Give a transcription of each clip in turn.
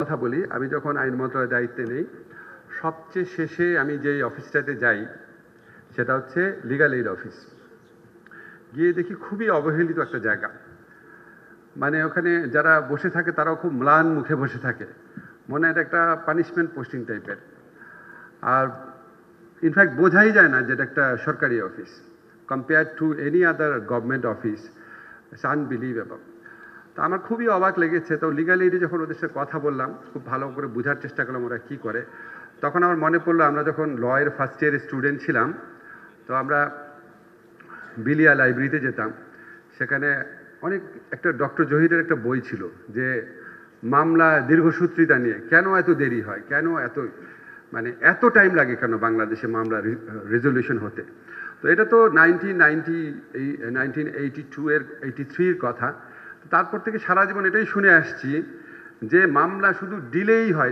কথা বলি, আমি যখন আইন মন্ত্রণালয়ের দায়িত্বে নেই, সবচেয়ে শেষে আমি যেই অফিসটাতে যাই সেটা হচ্ছে লিগ্যাল এইড অফিস। গিয়ে দেখি খুবই অবহেলিত একটা জায়গা। মানে ওখানে যারা বসে থাকে তারাও খুব ম্লান মুখে বসে থাকে, মনে হয় এটা একটা পানিশমেন্ট পোস্টিং টাইপের। আর ইনফ্যাক্ট বোঝাই যায় না যে এটা একটা সরকারি office compare to any other government office. It's unbelievable. তো আমার খুবই অবাক লেগেছে। তো লিগ্যাল এইডে যখন ওদের সাথে কথা বললাম, খুব ভালো করে বোঝার চেষ্টা করলাম ওরা কী করে, তখন আমার মনে পড়লো আমরা যখন লয়ের ফার্স্ট ইয়ারের স্টুডেন্ট ছিলাম, তো আমরা বিলিয়া লাইব্রেরিতে যেতাম। সেখানে অনেক একটা ডক্টর জহিরের একটা বই ছিল যে মামলা দীর্ঘসূত্রিতা নিয়ে, কেন এত দেরি হয়, কেন এত মানে এত টাইম লাগে কেন বাংলাদেশে মামলা রেজলিউশন হতে। তো এটা তো 1983 এর কথা। তারপর থেকে সারা জীবন এটাই শুনে আসছি যে মামলা শুধু ডিলেই হয়।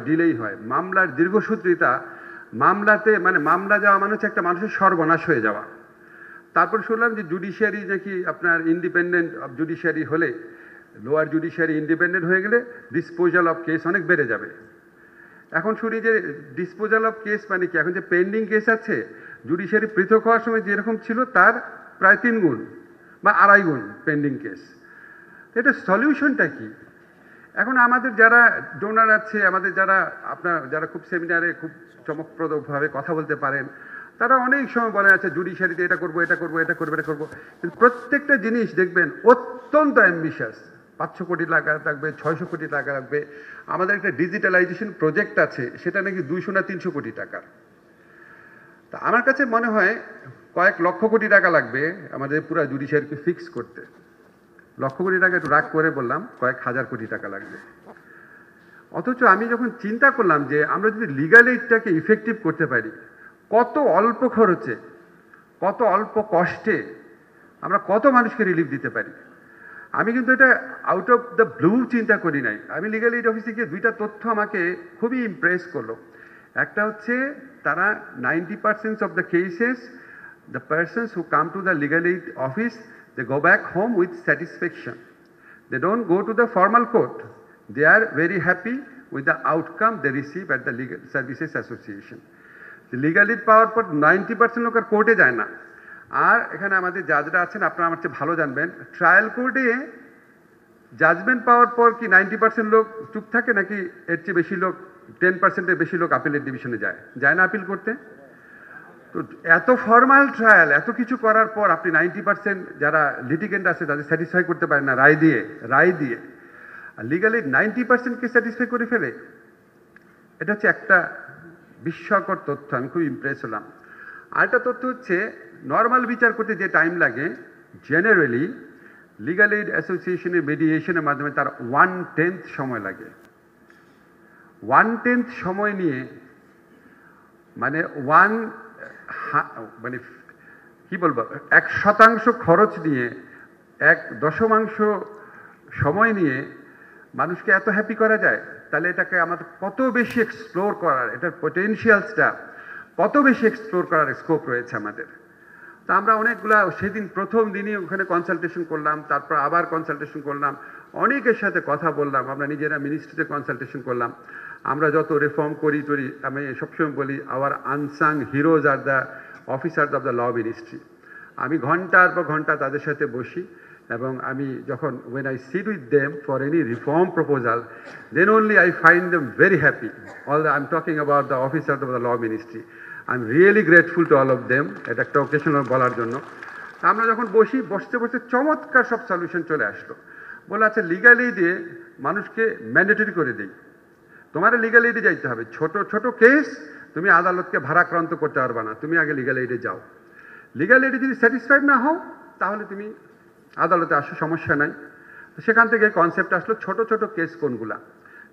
মামলার দীর্ঘসূত্রিতা, মামলাতে মানে মামলা যাওয়া মানে হচ্ছে একটা মানুষের সর্বনাশ হয়ে যাওয়া। তারপর শুনলাম যে জুডিশিয়ারি নাকি আপনার ইন্ডিপেন্ডেন্ট অফ জুডিশিয়ারি হলে, লোয়ার জুডিশিয়ারি ইন্ডিপেন্ডেন্ট হয়ে গেলে ডিসপোজাল অফ কেস অনেক বেড়ে যাবে। এখন শুনি যে ডিসপোজাল অফ কেস মানে কি, এখন যে পেন্ডিং কেস আছে জুডিশিয়ারি পৃথক হওয়ার সময় যেরকম ছিল তার প্রায় 3 গুণ বা 2.5 গুণ পেন্ডিং কেস। এটা সলিউশনটা কি? এখন আমাদের যারা ডোনার আছে, আমাদের যারা খুব সেমিনারে খুব চমকপ্রদভাবে কথা বলতে পারেন, তারা অনেক সময় বলে আছে জুডিশিয়ারিতে এটা করবো। কিন্তু প্রত্যেকটা জিনিস দেখবেন অত্যন্ত অ্যাম্বিশাস। 500 কোটি টাকা লাগবে, 600 কোটি টাকা লাগবে। আমাদের একটা ডিজিটালাইজেশন প্রজেক্ট আছে, সেটা নাকি 200 না 300 কোটি টাকা। তা আমার কাছে মনে হয় কয়েক লক্ষ কোটি টাকা লাগবে আমাদের পুরো জুডিশিয়ারিকে ফিক্স করতে। লক্ষ কোটি টাকা একটু রাগ করে বললাম, কয়েক হাজার কোটি টাকা লাগবে। অথচ আমি যখন চিন্তা করলাম যে আমরা যদি লিগ্যাল এইডটাকে ইফেক্টিভ করতে পারি, কত অল্প খরচে, কত অল্প কষ্টে আমরা কত মানুষকে রিলিফ দিতে পারি। আমি কিন্তু এটা আউট অফ দ্য ব্লু চিন্তা করি নাই। আমি লিগ্যাল এইড অফিসে গিয়ে 2টা তথ্য আমাকে খুবই ইমপ্রেস করলো। একটা হচ্ছে তারা 90% of the cases, the persons who come to the legal aid office, they go back home with satisfaction. They don't go to the formal court. They are very happy with the outcome they receive at the Legal Services Association. The legal aid পাওয়ার পর 90% লোক আর কোর্টে যায় না। আর এখানে আমাদের জাজরা আছেন, আপনারা আমার চেয়ে ভালো জানবেন, ট্রায়াল কোর্টে জাজমেন্ট পাওয়ার পর কি 90% লোক চুপ থাকে, নাকি এর চেয়ে বেশি লোক 10%-এর বেশি লোক আপিলের ডিভিশনে যায় না আপিল করতে? তো এত ফর্মাল ট্রায়াল, এত কিছু করার পর আপনি 90% যারা লিটিগেন্ট আছে তাদের স্যাটিসফাই করতে পারেন না রায় দিয়ে। আর লিগালি 90%কে স্যাটিসফাই করে ফেলে। এটা হচ্ছে একটা বিস্ময়কর তথ্য, আমি খুব ইমপ্রেস হলাম। আরেকটা তথ্য হচ্ছে নর্মাল বিচার করতে যে টাইম লাগে, জেনারেলি লিগ্যাল এইড অ্যাসোসিয়েশনের মিডিয়েশনের মাধ্যমে তার 1/10 সময় লাগে। 1/10 সময় নিয়ে মানে কি বলবো, 1% খরচ নিয়ে, 1/10 সময় নিয়ে মানুষকে এত হ্যাপি করা যায়, তাহলে এটাকে আমাদের কত বেশি এক্সপ্লোর করার, এটার পটেনশিয়ালসটা কত বেশি এক্সপ্লোর করার স্কোপ রয়েছে আমাদের। তা আমরা অনেকগুলা সেদিন প্রথম দিনই ওখানে কনসালটেশন করলাম, তারপর আবার কনসালটেশন করলাম, অনেকের সাথে কথা বললাম, আমরা নিজেরা মিনিস্ট্রিতে কনসালটেশন করলাম। আমরা যত রিফর্ম করি আমি সবসময় বলি our unsung heroes are the officers of the law ministry. আমি ঘন্টার পর ঘন্টা তাদের সাথে বসি এবং আমি যখন when I sit with them for any reform proposal, then only I find them very happy. I'm talking about the officers of the law ministry. I'm really grateful to all of them. এটা একটা occasional বলার জন্য। আমরা যখন বসতে চমৎকার সব solution চলে আসলো। বলে আচ্ছা লিগ্যাল এইডে মানুষকে ম্যান্ডেটরি করে দিই, তোমার লিগ্যাল এইডে যাইতে হবে। ছোট কেস তুমি আদালতকে ভারাক্রান্ত করতে পারবে না, তুমি আগে লিগ্যাল এইডে যাও। লিগ্যাল এইডে যদি স্যাটিসফাইড না হও তাহলে তুমি আদালতে আসো, সমস্যা নাই। সেখান থেকে কনসেপ্ট আসলো ছোট কেস কোনগুলা,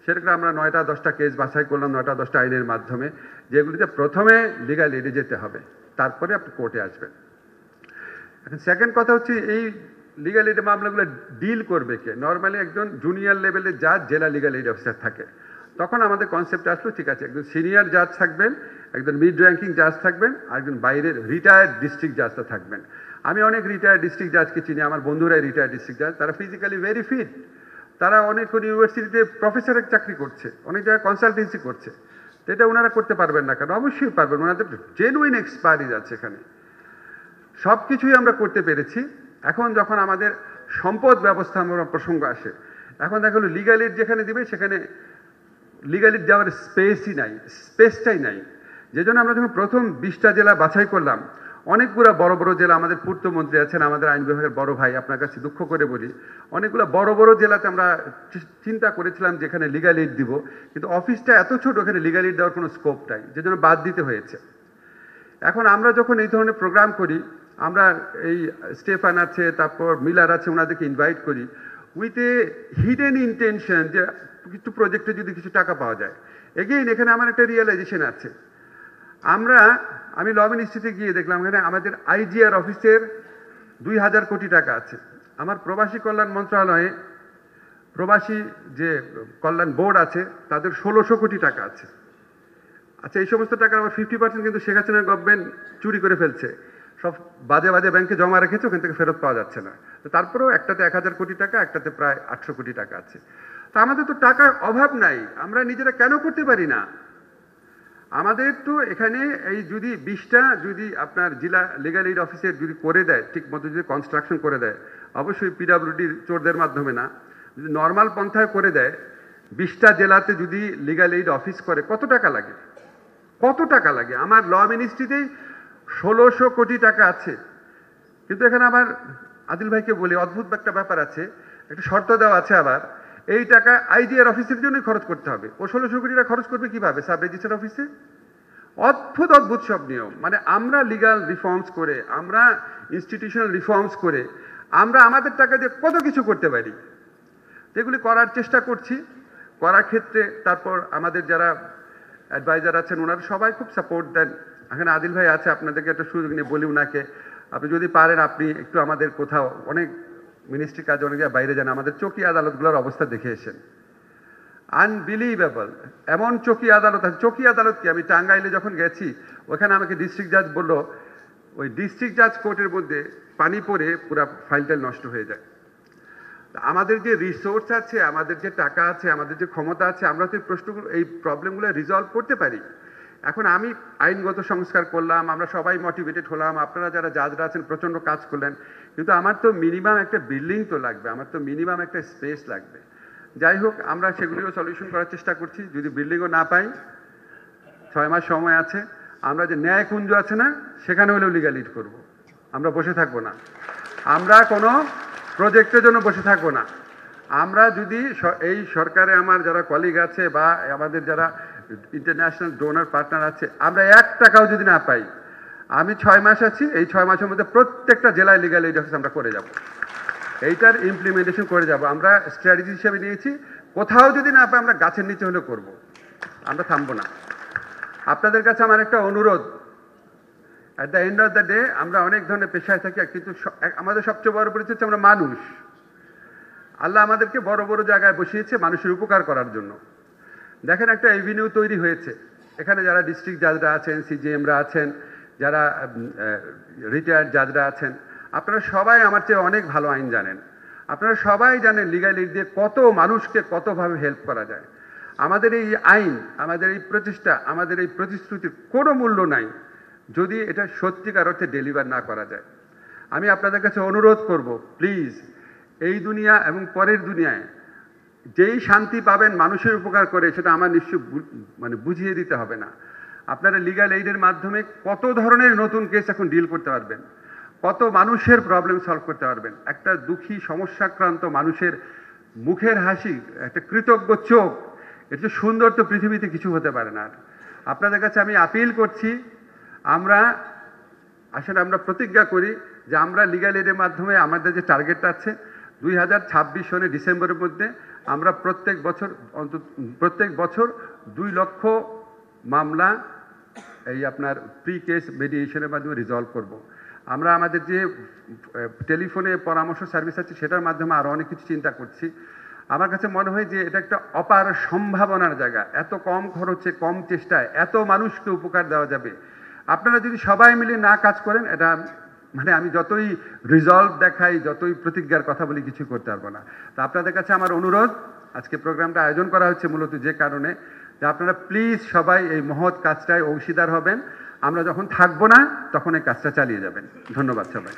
সেটাকে আমরা 9টা-10টা কেস বাছাই করলাম 9টা-10টা আইনের মাধ্যমে, যেগুলিতে প্রথমে লিগ্যাল এইডে যেতে হবে, তারপরে আপনি কোর্টে আসবেন। এখন সেকেন্ড কথা হচ্ছে এই লিগ্যাল এইড মামলাগুলো ডিল করবে কে? নর্মালি একজন জুনিয়র লেভেলের জাজ, জেলা লিগ্যাল এইড অফিসার থাকে। তখন আমাদের কনসেপ্ট আসলো ঠিক আছে, একজন সিনিয়র জাজ থাকবেন, একজন মিড র্যাঙ্কিং জাজ থাকবেন, আর একজন বাইরের রিটায়ার্ড ডিস্ট্রিক্ট জাজটা থাকবেন। আমি অনেক রিটায়ার্ড ডিস্ট্রিক্ট জাজকে চিনি, আমার বন্ধুরাই রিটায়ার্ড ডিস্ট্রিক্ট জাজ, তারা ফিজিক্যালি ভেরি ফিট, তারা অনেক ইউনিভার্সিটিতে প্রফেসরের চাকরি করছে, অনেক জায়গায় কনসালটেন্সি করছে। তো এটা ওনারা করতে পারবেন না কেন? অবশ্যই পারবেন, ওনাদের জেনুইন এক্সপার্টিজ আছে এখানে। সব কিছুই আমরা করতে পেরেছি। এখন যখন আমাদের সম্পদ ব্যবস্থাপনার প্রসঙ্গ আসে, এখন দেখা গেলো লিগ্যাল এইড যেখানে দিবে সেখানে লিগ্যাল এইড দেওয়ার স্পেসটাই নাই। যে জন্য আমরা যখন প্রথম 20টা জেলা বাছাই করলাম, অনেকগুলো বড় বড় জেলা, আমাদের পূর্তমন্ত্রী আছেন, আমাদের আইন বিভাগের বড় ভাই, আপনার কাছে দুঃখ করে বলি, অনেকগুলো বড় বড় জেলাতে আমরা চিন্তা করেছিলাম যেখানে লিগ্যাল এইড দিব, কিন্তু অফিসটা এত ছোট, ওখানে লিগ্যাল এইড দেওয়ার কোনো স্কোপ নাই, যে জন্য বাদ দিতে হয়েছে। এখন আমরা যখন এই ধরনের প্রোগ্রাম করি, আমরা এই স্টেফান আছে, তারপর মিলার আছে, ওনাদেরকে ইনভাইট করি উইথ এ হিডেন ইন্টেনশন যে কিছু প্রজেক্টে যদি কিছু টাকা পাওয়া যায়। এগেইন এখানে আমার একটা রিয়েলাইজেশন আছে। আমি ল মিনিস্ট্রিতে গিয়ে দেখলাম এখানে আমাদের আইজিআর অফিসের 2000 কোটি টাকা আছে। আমার প্রবাসী কল্যাণ মন্ত্রণালয়ে প্রবাসী যে কল্যাণ বোর্ড আছে তাদের 1600 কোটি টাকা আছে। আচ্ছা, এই সমস্ত টাকার আবার 50% কিন্তু শেখ হাসিনার গভর্নমেন্ট চুরি করে ফেলছে, সব বাজে বাজে ব্যাংকে জমা রেখেছে, ওখান থেকে ফেরত পাওয়া যাচ্ছে না। তো তারপরেও একটাতে 1000 কোটি টাকা, একটাতে প্রায় 800 কোটি টাকা আছে। তো আমাদের তো টাকার অভাব নাই, আমরা নিজেরা কেন করতে পারি না? আমাদের তো এখানে এই যদি 20টা যদি আপনার জেলা লিগ্যাল এইড অফিসের যদি করে দেয়, ঠিক মতো যদি কনস্ট্রাকশন করে দেয়, অবশ্যই পিডাব্লিউডি চোরদের মাধ্যমে না, যদি নর্মাল পন্থায় করে দেয়, 20টা জেলাতে যদি লিগ্যাল এইড অফিস করে, কত টাকা লাগে? কত টাকা লাগে? আমার ল মিনিস্ট্রিতেই 1600 কোটি টাকা আছে। কিন্তু এখানে আবার আদিল ভাইকে বলি, অদ্ভুত একটা ব্যাপার আছে, একটা শর্ত দেওয়া আছে আবার, এই টাকা আইজিআর অফিসের জন্যই খরচ করতে হবে। ও 1600 কোটি টাকা খরচ করবে কিভাবে? সাব রেজিস্ট্রার অফিসে। অদ্ভুত অদ্ভুত সব নিয়ম। মানে আমরা লিগাল রিফর্মস করে, আমরা ইনস্টিটিউশনাল রিফর্মস করে আমরা আমাদের টাকা দিয়ে কত কিছু করতে পারি, যেগুলি করার চেষ্টা করছি। করার ক্ষেত্রে তারপর আমাদের যারা অ্যাডভাইজার আছেন ওনারা সবাই খুব সাপোর্ট দেন। এখানে আদিল ভাই আছে, আপনাদেরকে একটা সুযোগ নিয়ে বলি ওনাকে, আপনি যদি পারেন আপনি একটু আমাদের কোথাও, অনেক মিনিস্ট্রি কাজে অনেক জায়গায় বাইরে যান, আমাদের চৌকি আদালতগুলোর অবস্থা দেখে এসেন। আনবিলিভেবল, এমন চৌকি আদালত আছে। চৌকি আদালত কি, আমি টাঙ্গাইলে যখন গেছি ওখানে আমাকে ডিস্ট্রিক্ট জাজ বলল, ওই ডিস্ট্রিক্ট জাজ কোর্টের মধ্যে পানি পড়ে পুরো ফাইলটাইল নষ্ট হয়ে যায়। আমাদের যে রিসোর্স আছে, আমাদের যে টাকা আছে, আমাদের যে ক্ষমতা আছে, আমরা তো এই প্রশ্নগুলো, এই প্রবলেমগুলো রিজলভ করতে পারি। এখন আমি আইনগত সংস্কার করলাম, আমরা সবাই মোটিভেটেড হলাম, আপনারা যারা জাজরা আছেন প্রচণ্ড কাজ করলেন, কিন্তু আমার তো মিনিমাম একটা বিল্ডিং তো লাগবে, আমার তো মিনিমাম একটা স্পেস লাগবে। যাই হোক, আমরা সেগুলিও সলিউশন করার চেষ্টা করছি। যদি বিল্ডিংও না পাই, 6 মাস সময় আছে, আমরা যে ন্যায়কুঞ্জ আছে না, সেখানে হলেও লিগ্যাল এইড করবো। আমরা বসে থাকবো না, আমরা কোনো প্রজেক্টের জন্য বসে থাকবো না। আমরা যদি এই সরকারে আমার যারা কলিগ আছে বা আমাদের যারা ইন্টারন্যাশনাল ডোনার পার্টনার আছে, আমরা 1 টাকাও যদি না পাই, আমি 6 মাস আছি, এই 6 মাসের মধ্যে প্রত্যেকটা জেলায় লিগ্যাল এইড অফিস আমরা করে যাব, এইটার ইমপ্লিমেন্টেশন করে যাব। আমরা স্ট্র্যাটেজি হিসেবে নিয়েছি, কোথাও যদি না পাই আমরা গাছের নিচে হলেও করব, আমরা থামবো না। আপনাদের কাছে আমার একটা অনুরোধ, at the end of the day আমরা অনেক ধরনের পেশায় থাকি, কিন্তু আমাদের সবচেয়ে বড় পরিচয় হচ্ছে আমরা মানুষ। আল্লাহ আমাদেরকে বড় বড় জায়গায় বসিয়েছে মানুষের উপকার করার জন্য। দেখেন, একটা এভিনিউ তৈরি হয়েছে, এখানে যারা ডিস্ট্রিক্ট জাজরা আছেন, সিজিএমরা আছেন, যারা রিটায়ার্ড জাজরা আছেন, আপনারা সবাই আমার চেয়ে অনেক ভালো আইন জানেন। আপনারা সবাই জানেন লিগ্যাল এইড দিয়ে কত মানুষকে কতভাবে হেল্প করা যায়। আমাদের এই আইন, আমাদের এই প্রচেষ্টা, আমাদের এই প্রতিশ্রুতির কোনো মূল্য নাই যদি এটা সত্যিকার অর্থে ডেলিভার না করা যায়। আমি আপনাদের কাছে অনুরোধ করব, প্লিজ, এই দুনিয়া এবং পরের দুনিয়ায় যেই শান্তি পাবেন মানুষের উপকার করে, সেটা আমার নিশ্চয় বুঝিয়ে দিতে হবে না। আপনারা লিগ্যাল এইডের মাধ্যমে কত ধরনের নতুন কেস এখন ডিল করতে পারবেন, কত মানুষের প্রবলেম সলভ করতে পারবেন। একটা দুঃখী সমস্যাক্রান্ত মানুষের মুখের হাসি, একটা কৃতজ্ঞ চোখ, এর চেয়ে সুন্দর তো পৃথিবীতে কিছু হতে পারে না। আপনাদের কাছে আমি আপিল করছি, আসলে আমরা প্রতিজ্ঞা করি যে আমরা লিগ্যাল এইডের মাধ্যমে আমাদের যে টার্গেটটা আছে 2026 সনে ডিসেম্বরের মধ্যে আমরা প্রত্যেক বছর 2 লক্ষ মামলা এই আপনার প্রি কেস মেডিয়েশনের মাধ্যমে রিজলভ করব। আমরা আমাদের যে টেলিফোনে পরামর্শ সার্ভিস আছে সেটার মাধ্যমে আরও অনেক কিছু চিন্তা করছি। আমার কাছে মনে হয় যে এটা একটা অপার সম্ভাবনার জায়গা, এত কম খরচে কম চেষ্টায় এত মানুষকে উপকার দেওয়া যাবে। আপনারা যদি সবাই মিলে না কাজ করেন, এটা মানে আমি যতই রিজলভ দেখাই, যতই প্রতিজ্ঞার কথা বলি, কিছু করতে পারবো না। তো আপনাদের কাছে আমার অনুরোধ, আজকে প্রোগ্রামটা আয়োজন করা হচ্ছে মূলত যে কারণে, যে আপনারা প্লিজ সবাই এই মহৎ কাজটায় অংশীদার হবেন। আমরা যখন থাকবো না তখন এই কাজটা চালিয়ে যাবেন। ধন্যবাদ সবাই।